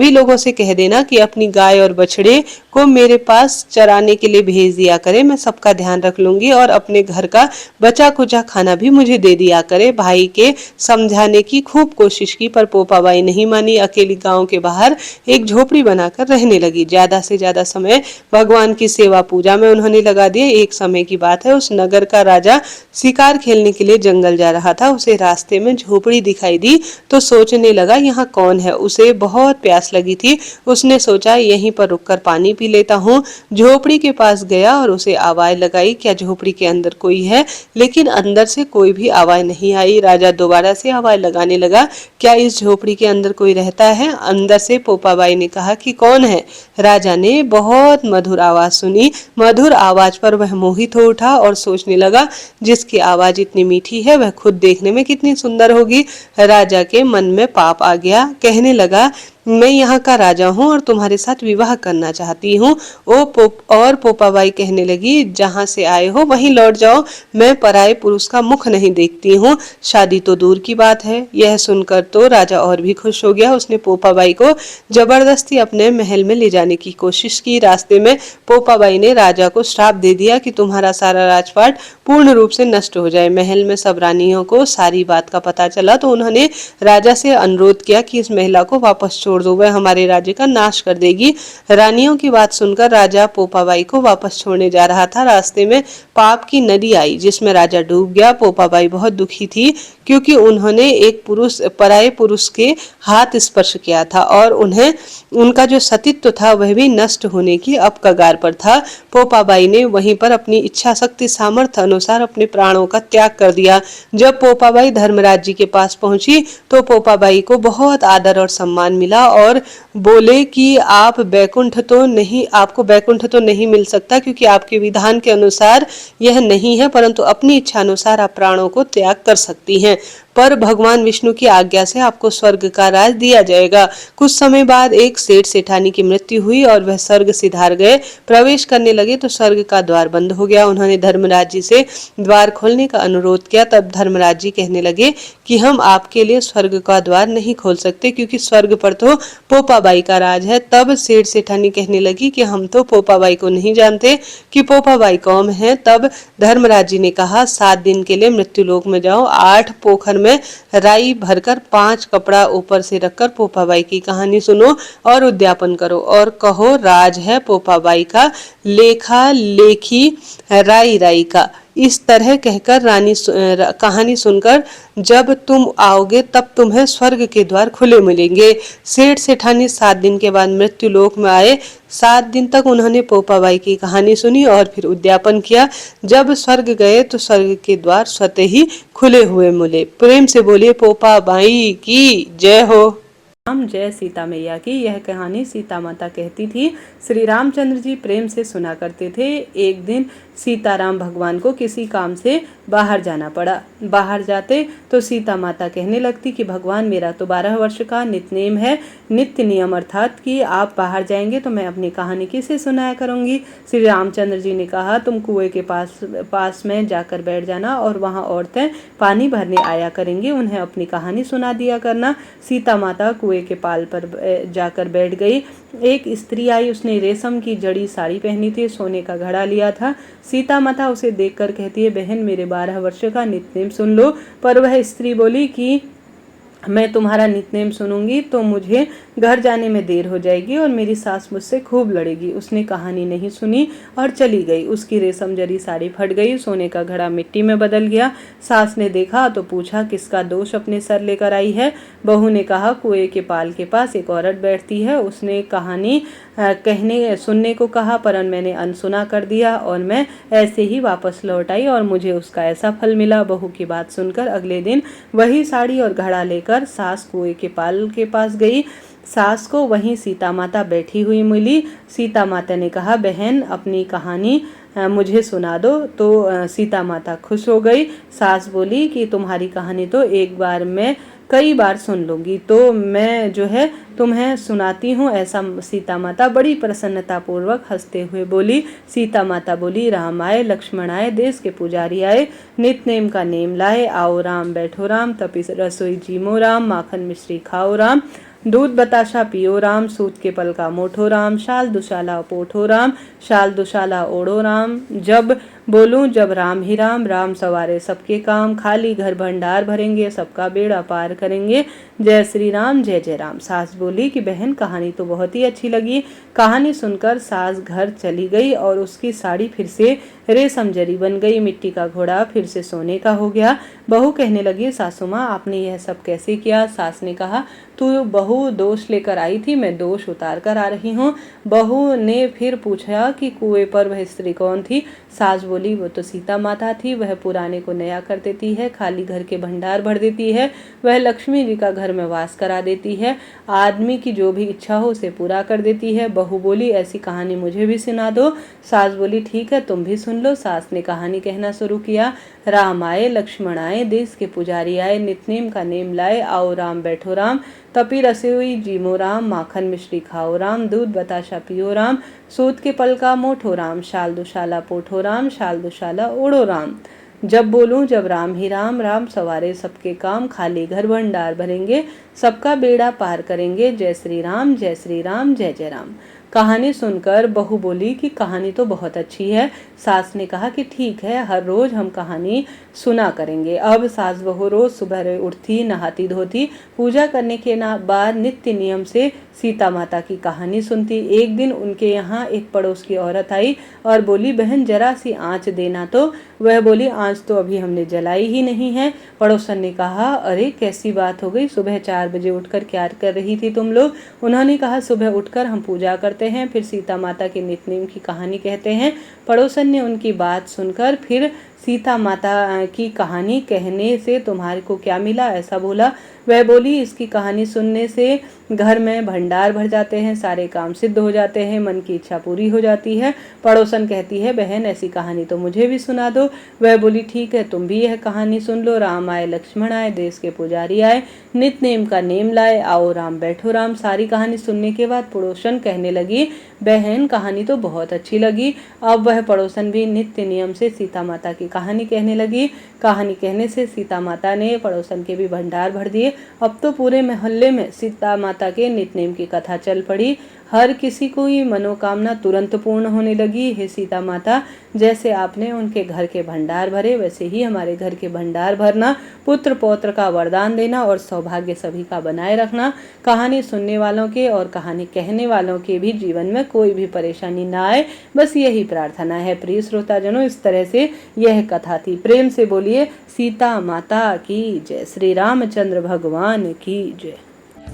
लोगों से कह देना कि अपनी गाय और बछड़े को मेरे पास चराने के लिए भेज दिया करे, मैं सबका ध्यान रख लूंगी और अपने घर का बचा कुचा खाना भी मुझे दे दिया करे। भाई के समझाने की खूब कोशिश की पर पोपाबाई नहीं मानी। अकेली गांव के बाहर एक झोपड़ी बनाकर रहने लगी। ज्यादा से ज्यादा समय भगवान की सेवा पूजा में उन्होंने लगा दिया। एक समय की बात है, उस नगर का राजा शिकार खेलने के लिए जंगल जा रहा था। उसे रास्ते में झोपड़ी दिखाई दी तो सोचने लगा यहाँ कौन है। उसे बहुत प्यास लगी थी। उसने सोचा यहीं पर रुककर पानी पी लेता हूँ। झोपड़ी के पास गया और उसे आवाज लगाई, क्या झोपड़ी के अंदर कोई है? लेकिन अंदर से कोई भी आवाज नहीं आई। राजा दोबारा से आवाज लगाने लगा, क्या इस झोपड़ी के अंदर कोई रहता है? अंदर से पोपाबाई ने कहा कि कौन है? राजा ने बहुत मधुर आवाज सुनी। मधुर आवाज पर वह मोहित हो उठा और सोचने लगा, जिसकी आवाज इतनी मीठी है वह खुद देखने में कितनी सुंदर होगी। राजा के मन में पाप आ गया। कहने लगा, मैं यहाँ का राजा हूँ और तुम्हारे साथ विवाह करना चाहती हूँ। और पोपाबाई कहने लगी, जहाँ से आए हो वहीं लौट जाओ, मैं पराये पुरुष का मुख नहीं देखती हूँ, शादी तो दूर की बात है। यह सुनकर तो राजा और भी खुश हो गया। उसने पोपाबाई को जबरदस्ती अपने महल में ले जाने की कोशिश की। रास्ते में पोपाबाई ने राजा को श्राप दे दिया कि तुम्हारा सारा राजपाट पूर्ण रूप से नष्ट हो जाए। महल में सब रानियों को सारी बात का पता चला तो उन्होंने राजा से अनुरोध किया कि इस महिला को वापस छोड़ दो, वह हमारे राज्य का नाश कर देगी। रानियों की बात सुनकर राजा पोपाबाई को वापस छोड़ने जा रहा था। रास्ते में पाप की नदी आई जिसमें राजा डूब गया। पोपाबाई बहुत दुखी थी क्योंकि उन्होंने एक पराये पुरुष के हाथ स्पर्श किया था और उन्हें उनका जो सतीत्व था वह भी नष्ट होने की अब कगार पर था। पोपाबाई ने वहीं पर अपनी इच्छा शक्ति सामर्थ्य अनुसार अपने प्राणों का त्याग कर दिया। जब पोपाबाई धर्मराज जी के पास पहुंची तो पोपाबाई को बहुत आदर और सम्मान मिला और बोले कि आपको बैकुंठ तो नहीं मिल सकता क्योंकि आपके विधान के अनुसार यह नहीं है, परंतु अपनी इच्छा अनुसार आप प्राणों को त्याग कर सकती हैं। पर भगवान विष्णु की आज्ञा से आपको स्वर्ग का राज दिया जाएगा। कुछ समय बाद एक सेठ सेठानी की मृत्यु हुई और वह स्वर्ग सिधार गए। प्रवेश करने लगे तो स्वर्ग का द्वार बंद हो गया। उन्होंने धर्मराज जी से द्वार खोलने का अनुरोध किया। तब धर्मराज जी कहने लगे कि हम आपके लिए स्वर्ग का द्वार नहीं खोल सकते क्योंकि स्वर्ग पर तो पोपाबाई का राज है। तब सेठ सेठानी कहने लगी कि हम तो पोपाबाई को नहीं जानते कि पोपाबाई कौन है। तब धर्मराज जी ने कहा, 7 दिन के लिए मृत्युलोक में जाओ, 8 पोखर में राई भरकर 5 कपड़ा ऊपर से रखकर पोपाबाई की कहानी सुनो और उद्यापन करो और कहो, राज है पोपाबाई का, लेखा लेखी राई राई का। इस तरह कहकर कहानी सुनकर जब तुम आओगे तब तुम्हें स्वर्ग के द्वार खुले मिलेंगे। सेठ सेठानी 7 दिन के बाद मृत्यु लोक में आए। 7 दिन तक उन्होंने पोपाबाई की कहानी सुनी और फिर उद्यापन किया। जब स्वर्ग गए तो स्वर्ग के द्वार स्वतः ही खुले हुए मिले। प्रेम से बोलिए पोपाबाई की जय हो। राम जय सीता मैया की। यह कहानी सीता माता कहती थी। श्री रामचंद्र जी प्रेम से सुना करते थे। एक दिन सीताराम भगवान को किसी काम से बाहर जाना पड़ा। बाहर जाते तो सीता माता कहने लगती कि भगवान, मेरा तो 12 वर्ष का नित्यनेम है, नित्य नियम, अर्थात कि आप बाहर जाएंगे तो मैं अपनी कहानी किसे सुनाया करूंगी। श्री रामचंद्र जी ने कहा, तुम कुएं के पास में जाकर बैठ जाना और वहां औरतें पानी भरने आया करेंगी, उन्हें अपनी कहानी सुना दिया करना। सीता माता कुएं के पाल पर जाकर बैठ गई। एक स्त्री आई, उसने रेशम की जड़ी साड़ी पहनी थी, सोने का घड़ा लिया था। सीता माता उसे देखकर कहती है, बहन मेरे 12 वर्ष का नित्यनेम सुन लो। पर वह स्त्री बोली कि मैं तुम्हारा नित्यनेम सुनूंगी तो मुझे घर जाने में देर हो जाएगी और मेरी सास मुझसे खूब लड़ेगी। उसने कहानी नहीं सुनी और चली गई। उसकी रेशम जरी साड़ी फट गई, सोने का घड़ा मिट्टी में बदल गया। सास ने देखा तो पूछा, किसका दोष अपने सर लेकर आई है। बहू ने कहा, कुएं के पाल के पास एक औरत बैठती है, उसने कहानी सुनने को कहा, परंतु मैंने अनसुना कर दिया और मैं ऐसे ही वापस लौट आई और मुझे उसका ऐसा फल मिला। बहू की बात सुनकर अगले दिन वही साड़ी और घड़ा लेकर सास कुएं के पाल के पास गई। सास को वहीं सीता माता बैठी हुई मिली। सीता माता ने कहा, बहन अपनी कहानी मुझे सुना दो। तो सीता माता खुश हो गई। सास बोली कि तुम्हारी कहानी तो एक बार मैं कई बार सुन लूंगी, तो मैं जो है तुम्हें सुनाती हूँ। ऐसा सीता माता बड़ी प्रसन्नता पूर्वक हंसते हुए बोली। सीता माता बोली, राम आए, लक्ष्मण आए, देश के पुजारी आए, नित्यनेम का नेम लाए, आओ राम बैठो राम, तपिस रसोई जीमो राम, माखन मिश्री खाओ राम, दूध बताशा पियो राम, सूत के पल का मोठो राम, शाल दुशाला पोठो राम, शाल दुशाला ओढ़ो राम, जब बोलूं जब राम ही राम, राम सवारे सबके काम, खाली घर भंडार भरेंगे, सबका बेड़ा पार करेंगे, जय श्री राम जय जय राम। सास बोली कि बहन कहानी तो बहुत ही अच्छी लगी। कहानी सुनकर सास घर चली गई और उसकी साड़ी फिर से रेशम जरी बन गई, मिट्टी का घोड़ा फिर से सोने का हो गया। बहू कहने लगी, सासू माँ आपने यह सब कैसे किया। सास ने कहा, तू बहू दोष लेकर आई थी, मैं दोष उतार कर आ रही हूँ। बहू ने फिर पूछा कि कुएं पर वह स्त्री कौन थी। सास बोली, वो तो सीता माता थी, वह पुराने को नया कर देती है, खाली घर के भंडार भर देती है, वह लक्ष्मी जी का घर में वास करा देती है, आदमी की जो भी इच्छा हो उसे पूरा कर देती है। बहू बोली, ऐसी कहानी मुझे भी सुना दो। सास बोली, ठीक है तुम भी सुनो। सुन लो। सास ने कहानी कहना शुरू किया। राम आए, लक्ष्मण आए, देश के पुजारी आए, नितनेम का नेम लाए, आओ राम बैठो राम, तपी रसोई जीमो राम, माखन मिश्री खाओ राम, दूध बताशा पियो राम, सूत के पल का मोठो राम, शाल दुशाला पोठो राम, शाल दुशाला ओढ़ो राम। जब बोलूं जब राम ही राम, राम सवारे सबके काम, खाली घर भंडार भरेंगे, सबका बेड़ा पार करेंगे, जय श्री राम, जय श्री राम, जय जय राम। कहानी सुनकर बहू बोली कि कहानी तो बहुत अच्छी है। सास ने कहा कि ठीक है, हर रोज हम कहानी सुना करेंगे। अब सास बहू रोज सुबह उठती, नहाती धोती, पूजा करने के बाद नित्य नियम से सीता माता की कहानी सुनती। एक दिन उनके यहाँ एक पड़ोस की औरत आई और बोली, बहन जरा सी आँच देना तो। वह बोली, आँच तो अभी हमने जलाई ही नहीं है। पड़ोसन ने कहा, अरे कैसी बात हो गई, सुबह 4 बजे उठकर क्या कर रही थी तुम लोग? उन्होंने कहा, सुबह उठकर हम पूजा करते हैं, फिर सीता माता के नितनेम की कहानी कहते हैं। पड़ोसन ने उनकी बात सुनकर फिर सीता माता की कहानी कहने से तुम्हारे को क्या मिला, ऐसा बोला। वह बोली, इसकी कहानी सुनने से घर में भंडार भर जाते हैं, सारे काम सिद्ध हो जाते हैं, मन की इच्छा पूरी हो जाती है। पड़ोसन कहती है, बहन ऐसी कहानी तो मुझे भी सुना दो। वह बोली, ठीक है, तुम भी यह कहानी सुन लो। राम आए, लक्ष्मण आए, देश के पुजारी आए, नितनेम का नेम लाए, आओ राम बैठो राम। सारी कहानी सुनने के बाद पड़ोसन कहने लगी, बहन कहानी तो बहुत अच्छी लगी। अब वह पड़ोसन भी नित्य नियम से सीता माता की कहानी कहने लगी। कहानी कहने से सीता माता ने पड़ोसन के भी भंडार भर दिए। अब तो पूरे मोहल्ले में सीता माता के नितनेम की कथा चल पड़ी। हर किसी को ये मनोकामना तुरंत पूर्ण होने लगी। हे सीता माता, जैसे आपने उनके घर के भंडार भरे, वैसे ही हमारे घर के भंडार भरना, पुत्र पौत्र का वरदान देना और सौभाग्य सभी का बनाए रखना। कहानी सुनने वालों के और कहानी कहने वालों के भी जीवन में कोई भी परेशानी ना आए, बस यही प्रार्थना है। प्रिय श्रोताजनों, इस तरह से यह कथा थी। प्रेम से बोलिए सीता माता की जय, श्री रामचंद्र भगवान की जय।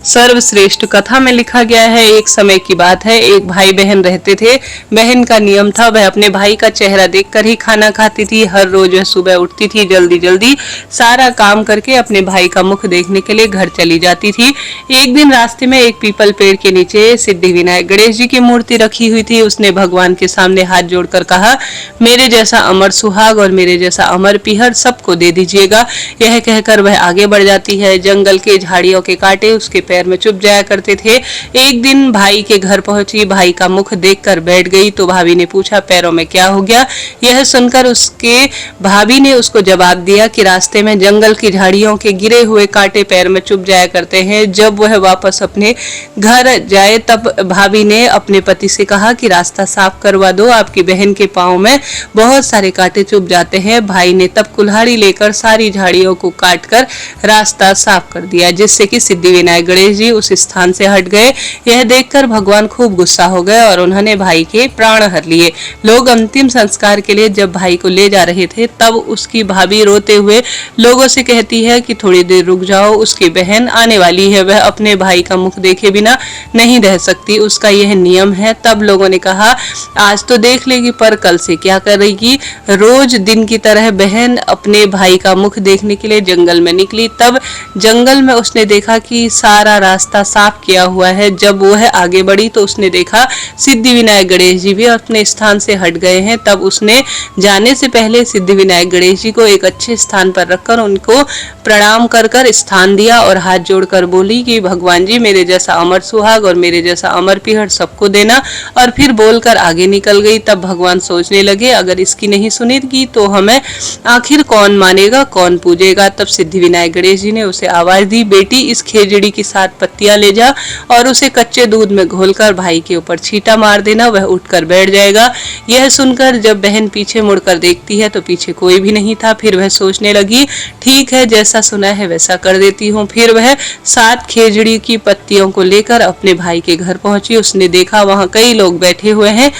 सर्वश्रेष्ठ कथा में लिखा गया है, एक समय की बात है, एक भाई बहन रहते थे। बहन का नियम था, वह अपने भाई का चेहरा देखकर ही खाना खाती थी। हर रोज वह सुबह उठती थी, जल्दी जल्दी सारा काम करके अपने भाई का मुख देखने के लिए घर चली जाती थी। एक दिन रास्ते में एक पीपल पेड़ के नीचे सिद्धि विनायक गणेश जी की मूर्ति रखी हुई थी। उसने भगवान के सामने हाथ जोड़कर कहा, मेरे जैसा अमर सुहाग और मेरे जैसा अमर पीहर सबको दे दीजिएगा। यह कहकर वह आगे बढ़ जाती है। जंगल के झाड़ियों के कांटे उसके पैर में चुभ जाया करते थे। एक दिन भाई के घर पहुंची, भाई का मुख देखकर बैठ गई तो भाभी ने पूछा, पैरों में क्या हो गया? यह सुनकर उसके भाभी ने उसको जवाब दिया कि रास्ते में जंगल की झाड़ियों के गिरे हुए कांटे पैर में चुभ जाया करते हैं। जब वह वापस अपने घर जाए तब भाभी ने अपने पति से कहा कि रास्ता साफ करवा दो, आपकी बहन के पांव में बहुत सारे कांटे चुभ जाते हैं। भाई ने तब कुल्हाड़ी लेकर सारी झाड़ियों को काटकर रास्ता साफ कर दिया, जिससे कि सिद्धि विनायक गणेश जी उस स्थान से हट गए। यह देखकर भगवान खूब गुस्सा हो गए और उन्होंने भाई के प्राण हर लिए। लोग अंतिम संस्कार के लिए जब भाई को ले जा रहे थे तब उसकी भाभी रोते हुए लोगों से कहती है कि थोड़ी देर रुक जाओ, उसकी बहन आने वाली है, वह अपने भाई का मुख देखे बिना नहीं रह सकती, उसका यह नियम है। तब लोगों ने कहा, आज तो देख लेगी पर कल से क्या करेगी? रोज दिन की तरह बहन अपने भाई का मुख देखने के लिए जंगल में निकली। तब जंगल में उसने देखा कि सारा रास्ता साफ किया हुआ है। जब वह आगे बढ़ी तो उसने देखा सिद्धि विनायक गणेश जी भी अपने स्थान से हट गए हैं। तब उसने जाने से पहले सिद्धि विनायक गणेश जी को एक अच्छे स्थान पर रखकर उनको प्रणाम कर कर स्थान दिया और हाथ जोड़कर बोली कि भगवान जी, मेरे जैसा अमर सुहाग और मेरे जैसा अमर पीहर सबको देना, और फिर बोलकर आगे निकल गई। तब भगवान सोचने लगे, अगर इसकी नहीं सुनेगी तो हमें आखिर कौन मानेगा, कौन पूजेगा? तब सिद्धि विनायक गणेश जी ने उसे आवाज दी, बेटी इस खेजड़ी की 7 पत्तियां ले जा और उसे कच्चे दूध में घोलकर भाई के ऊपर छींटा मार देना, वह उठकर बैठ जाएगा। यह सुनकर जब बहन पीछे मुड़कर देखती है तो पीछे कोई भी नहीं था। फिर वह सोचने लगी, ठीक है, जैसा सुना है वैसा कर देती हूँ। फिर वह 7 खेजड़ी की पत्तियों को लेकर अपने भाई के घर पहुंची। उसने देखा वहां कई लोग बैठे हुए हैं,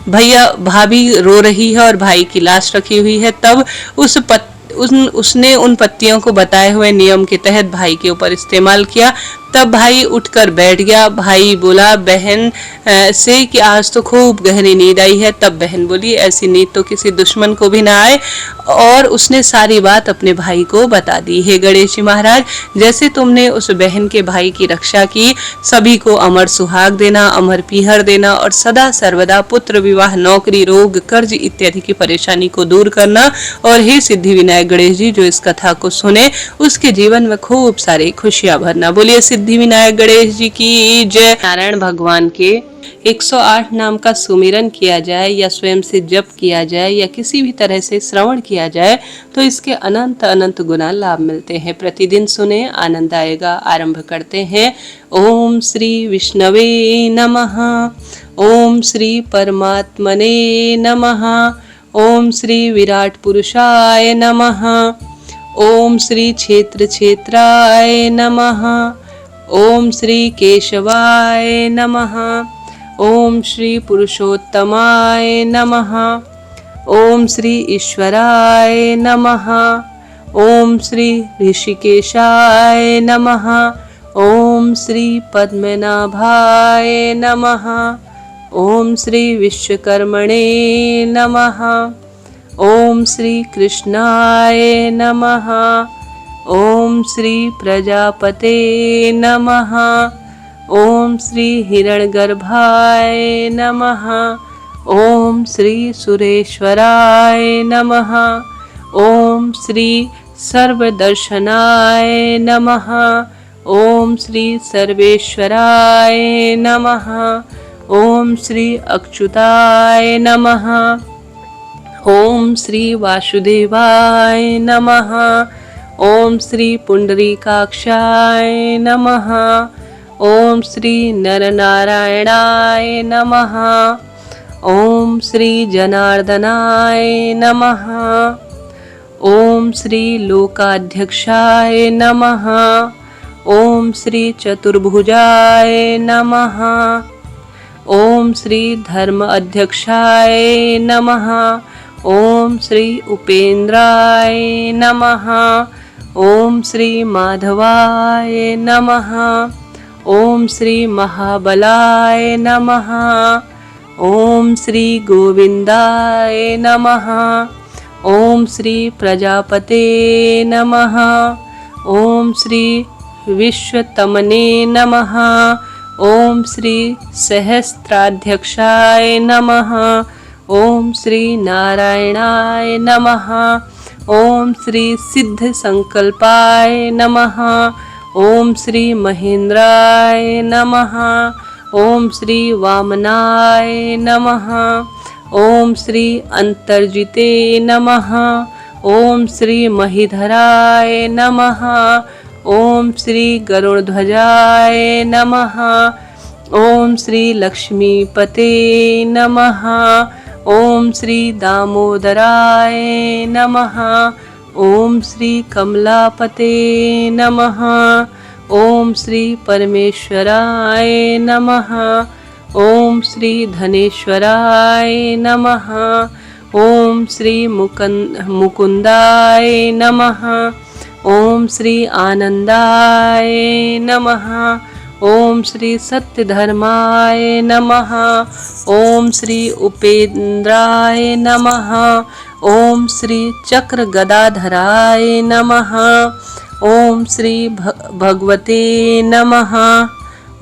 भैया भाभी रो रही है और भाई की लाश रखी हुई है। तब उसने उन पत्तियों को बताए हुए नियम के तहत भाई के ऊपर इस्तेमाल किया। तब भाई उठकर बैठ गया। भाई बोला बहन से कि आज तो खूब गहरी नींद आई है। तब बहन बोली ऐसी नींद तो किसी दुश्मन को भी ना आए, और उसने सारी बात अपने भाई को बता दी। हे गणेश जी महाराज, जैसे तुमने उस बहन के भाई की रक्षा की, सभी को अमर सुहाग देना, अमर पीहर देना और सदा सर्वदा पुत्र विवाह, नौकरी, रोग, कर्ज इत्यादि की परेशानी को दूर करना। और हे सिद्धि विनायक गणेश जी, जो इस कथा को सुने उसके जीवन में खूब सारी खुशियां भरना। बोलिए सिद्धि विनायक गणेश जी की जय। नारायण भगवान के 108 नाम का सुमिरन किया जाए या स्वयं से जप किया जाए या किसी भी तरह से श्रवण किया जाए तो इसके अनंत अनंत गुना लाभ मिलते हैं। प्रतिदिन सुने, आनंद आएगा। आरंभ करते हैं। ओम श्री विष्णवे नमः। ओम श्री परमात्मने नमः। ओम श्री विराट पुरुषाय नमः। ओम श्री क्षेत्र क्षेत्राय नमः। ओम श्री केशवाय नमः। ओम श्री पुरुषोत्तमाय नमः। ओम श्री ईश्वराय नमः। ओम श्री ऋषिकेशाय नमः। ओम श्री पद्मनाभाय नमः। ओम श्री विश्वकर्मणे नमः। ओम श्री कृष्णाय नमः। ओम श्री प्रजापते नमः। ओम श्री हिरण्यगर्भाय नमः। ओम श्री सुरेश्वराय नमः। ओम श्री सर्वदर्शनाय नमः। ओम श्री सर्वेश्वराय नमः। ओम श्री अच्युताय नमः। ओम श्री वासुदेवाय नमः। ओम श्री पुंडरीकाक्षाय नमः। ओम श्री नरनारायणाय नमः। ओम श्री जनार्दनाय नमः। ओम श्री लोकाध्यक्षाय नमः। ओम श्री चतुर्भुजाय नमः। ओम श्री धर्म अध्यक्षाय नमः। ओम श्री उपेंद्राय नमः। ओम श्री माधवाय नमः। ओम श्री महाबलाय नमः। ओम श्री गोविंदाय नमः। ओम श्री प्रजापते नमः। ओम श्री विश्वतमने नमः। ओम श्री सहस्त्राध्यक्षाय नमः। ओम श्री नारायणाय नमः। ओम श्री सिद्ध संकल्पाय नमः। ओम श्री महेंद्राय नमः। ओम श्री वामनाय नमः। ओम श्री अंतर्जिते नमः। ओम श्री महीधराय नमः। ओम श्री गरुड़ध्वजाय नमः। ओम श्री लक्ष्मीपते नमः। ओम श्री दामोदराय नमः। ओम श्री कमलापते नमः। ओम श्री परमेश्वराय नमः। ओम श्री धनेश्वराय नमः। ओम श्री मुकुंदाय नमः। ओम श्री आनंदाय नमः। ओम श्री सत्यधर्माय नमः। ओम श्री उपेंद्राय नमः। ओम श्री चक्र गदाधराय नमः। ओम श्री भगवते नमः।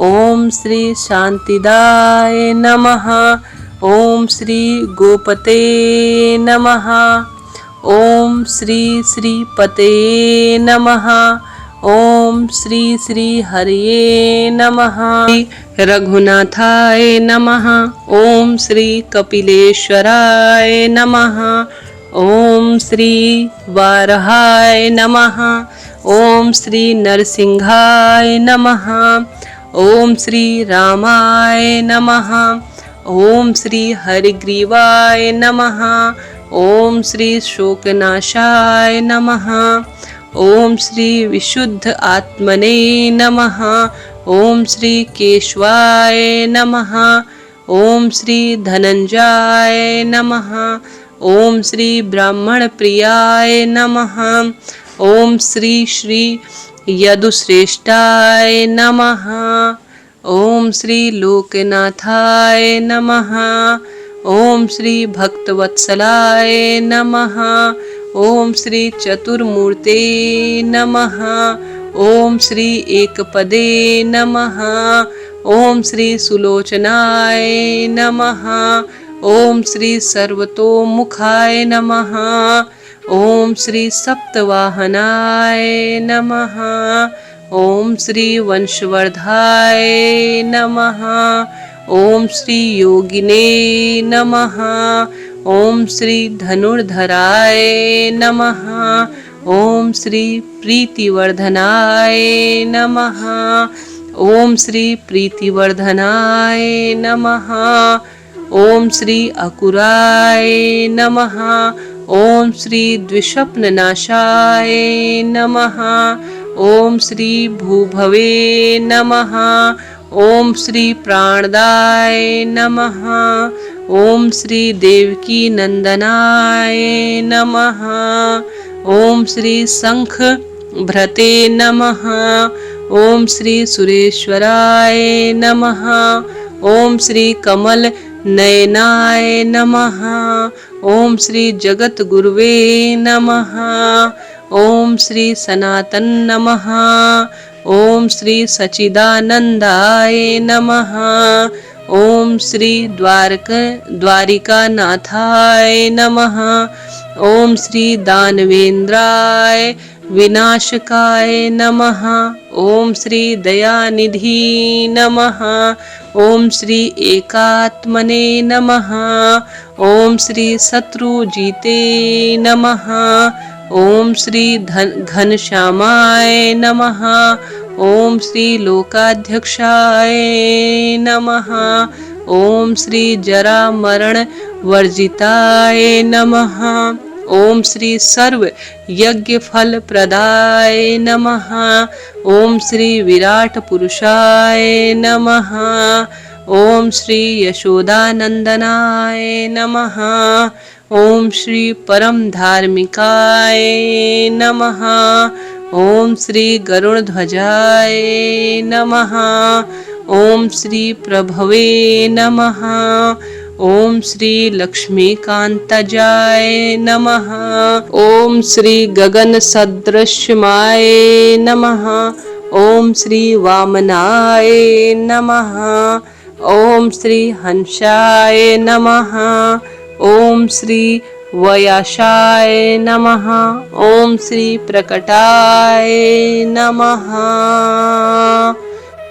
ओम श्री शांतिदाय नमः। ओम श्री गोपते नमः। ओम श्री श्रीपते नमः। ओम श्री श्री हरिये नमः। रघुनाथाय नमः। ओम श्री कपिलेश्वराय नमः। ओम श्री वारहाय नमः। ओम श्री नरसिंहाय नमः। ओम श्री रामाय नमः। ओम श्री हरिग्रीवाय नमः। ओम श्री शोकनाशाय नमः। ओम श्री विशुद्ध आत्मने नमः। ओम श्री केशवाय नमः। ओम श्री धनंजय नमः। ओम श्री ब्राह्मण प्रियाय नमः। ओम श्री श्री यदुश्रेष्ठाय नमः। ओम श्री लोकनाथाय नमः। ओम श्री भक्तवत्सलाय नमः। ओम श्री चतुर्मूर्ते नमः। ओम श्री एकपदे नमः। ओम श्री सुलोचनाय नमः। ओम श्री सर्वतोमुखाय नमः। ओम श्री सप्तवाहनाय नमः। ओम श्री वंशवर्धाय नमः। ओम श्री योगिने नमः। ओम श्री धनुर्धराय नमः। ओम श्री प्रीतिवर्धनाय नमः। ओम श्री प्रीतिवर्धनाय नमः। ओम श्री अकुराय नमः। ओम श्री द्विषप्ननाशाय नमः। ओम श्री भूभवे नमः। ओम श्री प्राणदाय नमः। ओम श्री देवकी नंदनाय नमः। ओम श्री शंख भ्रते नमः। ओम श्री सुरेश्वराय नमः। ओम श्री कमल नयनाय नमः। ओम श्री जगत गुरुवे नमः। ओम श्री सनातन नमः। ओम श्री सचिदानंदाय नमः। ओम श्री द्वारिकानाथाय नमः। ओम श्री दानवेंद्राय विनाशकाय नमः। ओम श्री दयानिधि नमः। ओम श्री एकात्मने नमः। ओम श्री शत्रुजीते नमः। ओम श्री घनश्यामाय नमः। ओम श्री लोकाध्यक्षाय नमः। ओम श्री जरा मरण वर्जिताय नमः। ओम श्री सर्व यज्ञ फल प्रदाय नमः। ओम श्री विराट पुरुषाय नमः। ओम श्री यशोदानंदनाय नमः। ओम श्री परम धार्मिकाय नमः। ओम श्री गरुड़ध्वजाय नमः। ओम श्री प्रभवे नमः। ओम श्री लक्ष्मीकांतजाय नमः। ओम श्री गगन सदृश्यमाय नमः। ओम श्री वामनाय नमः। ओम श्री हंसाय नमः। ओम श्री वयाशाय नमः। ओम श्री प्रकटाय नमः।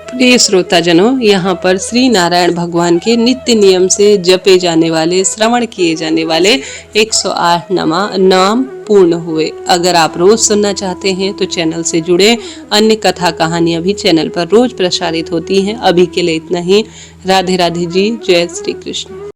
प्रिय श्रोताजनों, यहाँ पर श्री नारायण भगवान के नित्य नियम से जपे जाने वाले, श्रवण किए जाने वाले 108 नाम पूर्ण हुए। अगर आप रोज सुनना चाहते हैं तो चैनल से जुड़े। अन्य कथा कहानियां भी चैनल पर रोज प्रसारित होती हैं। अभी के लिए इतना ही। राधे राधे जी। जय श्री कृष्ण।